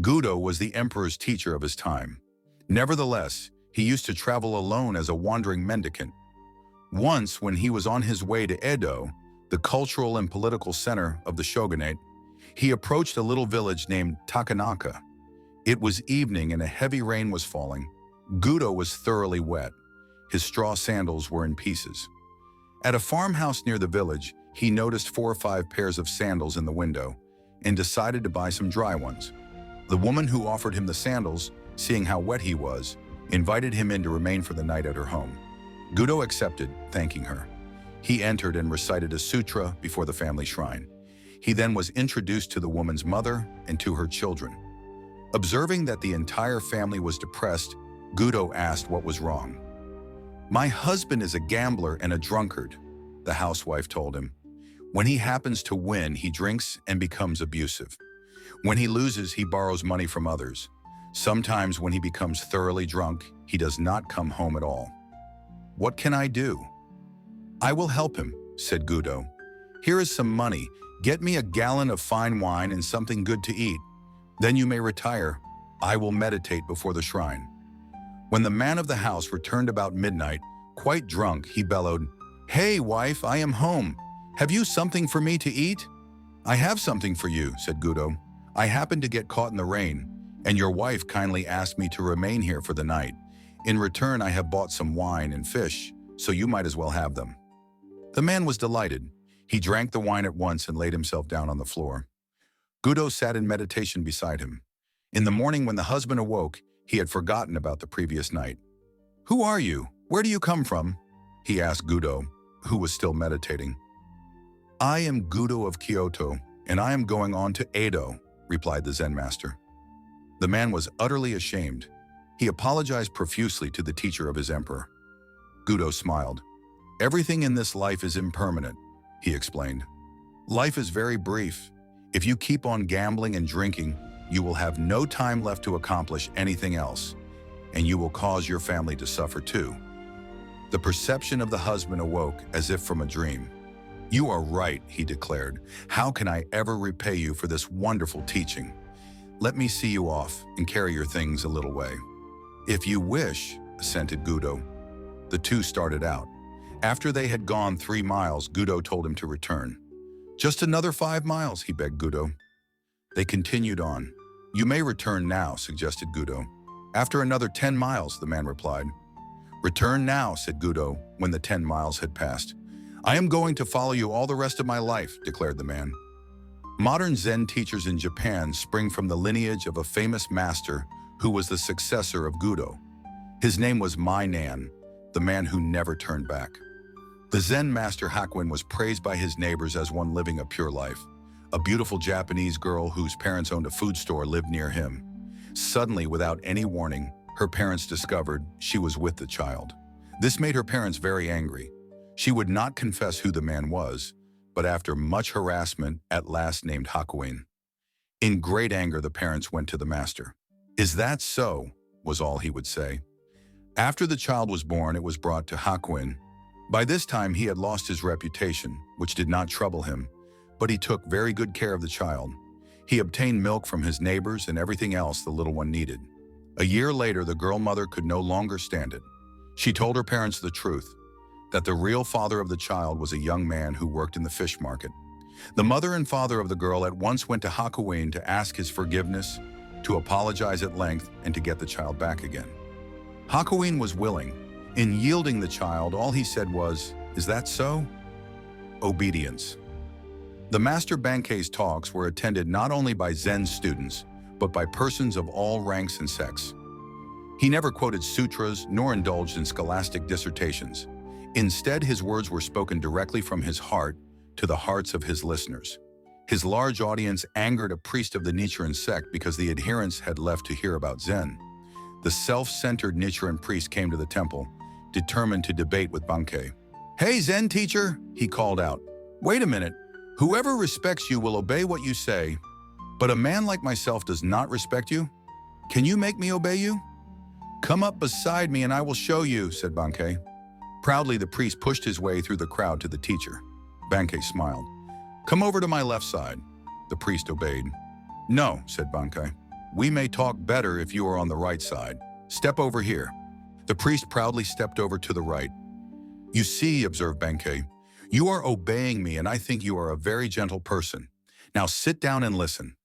Gudo was the emperor's teacher of his time. Nevertheless, he used to travel alone as a wandering mendicant. Once, when he was on his way to Edo, the cultural and political center of the shogunate, he approached a little village named Takanaka. It was evening and a heavy rain was falling. Gudo was thoroughly wet. His straw sandals were in pieces. At a farmhouse near the village, he noticed 4 or 5 pairs of sandals in the window and decided to buy some dry ones. The woman who offered him the sandals, seeing how wet he was, invited him in to remain for the night at her home. Gudo accepted, thanking her. He entered and recited a sutra before the family shrine. He then was introduced to the woman's mother and to her children. Observing that the entire family was depressed, Gudo asked what was wrong. "My husband is a gambler and a drunkard," the housewife told him. "When he happens to win, he drinks and becomes abusive. When he loses, he borrows money from others. Sometimes when he becomes thoroughly drunk, he does not come home at all. What can I do?" "I will help him," said Gudo. "Here is some money. Get me a gallon of fine wine and something good to eat. Then you may retire. I will meditate before the shrine." When the man of the house returned about midnight, quite drunk, he bellowed, "Hey, wife, I am home. Have you something for me to eat?" "I have something for you," said Gudo. "I happened to get caught in the rain, and your wife kindly asked me to remain here for the night. In return, I have bought some wine and fish, so you might as well have them." The man was delighted. He drank the wine at once and laid himself down on the floor. Gudo sat in meditation beside him. In the morning when the husband awoke, he had forgotten about the previous night. "Who are you? Where do you come from?" he asked Gudo, who was still meditating. "I am Gudo of Kyoto, and I am going on to Edo," replied the Zen master. The man was utterly ashamed. He apologized profusely to the teacher of his emperor. Gudo smiled. "Everything in this life is impermanent," he explained. "Life is very brief. If you keep on gambling and drinking, you will have no time left to accomplish anything else, and you will cause your family to suffer too." The perception of the husband awoke as if from a dream. "You are right," he declared. "How can I ever repay you for this wonderful teaching? Let me see you off and carry your things a little way." "If you wish," assented Gudo. The two started out. After they had gone 3 miles, Gudo told him to return. "Just another 5 miles, he begged Gudo. They continued on. "You may return now," suggested Gudo. "After another 10 miles, the man replied. "Return now," said Gudo, when the 10 miles had passed. "I am going to follow you all the rest of my life," declared the man. Modern Zen teachers in Japan spring from the lineage of a famous master who was the successor of Gudo. His name was Mai-Nan, the man who never turned back. The Zen master Hakuin was praised by his neighbors as one living a pure life. A beautiful Japanese girl whose parents owned a food store lived near him. Suddenly, without any warning, her parents discovered she was with the child. This made her parents very angry. She would not confess who the man was, but after much harassment, at last named Hakuin. In great anger, the parents went to the master. "Is that so?" was all he would say. After the child was born, it was brought to Hakuin. By this time, he had lost his reputation, which did not trouble him, but he took very good care of the child. He obtained milk from his neighbors and everything else the little one needed. A year later, the girl mother could no longer stand it. She told her parents the truth, that the real father of the child was a young man who worked in the fish market. The mother and father of the girl at once went to Hakuin to ask his forgiveness, to apologize at length, and to get the child back again. Hakuin was willing. In yielding the child, all he said was, "Is that so?" Obedience. The Master Bankei's talks were attended not only by Zen students, but by persons of all ranks and sects. He never quoted sutras nor indulged in scholastic dissertations. Instead, his words were spoken directly from his heart to the hearts of his listeners. His large audience angered a priest of the Nichiren sect because the adherents had left to hear about Zen. The self-centered Nichiren priest came to the temple, determined to debate with Bankei. "Hey, Zen teacher," he called out. "Wait a minute. Whoever respects you will obey what you say, but a man like myself does not respect you? Can you make me obey you?" "Come up beside me and I will show you," said Bankei. Proudly, the priest pushed his way through the crowd to the teacher. Bankei smiled. "Come over to my left side." The priest obeyed. "No," said Bankei. We may talk better if you are on the right side. Step over here. The priest proudly stepped over to the right. You see, observed Benkei, you are obeying me and I think you are a very gentle person. Now sit down and listen.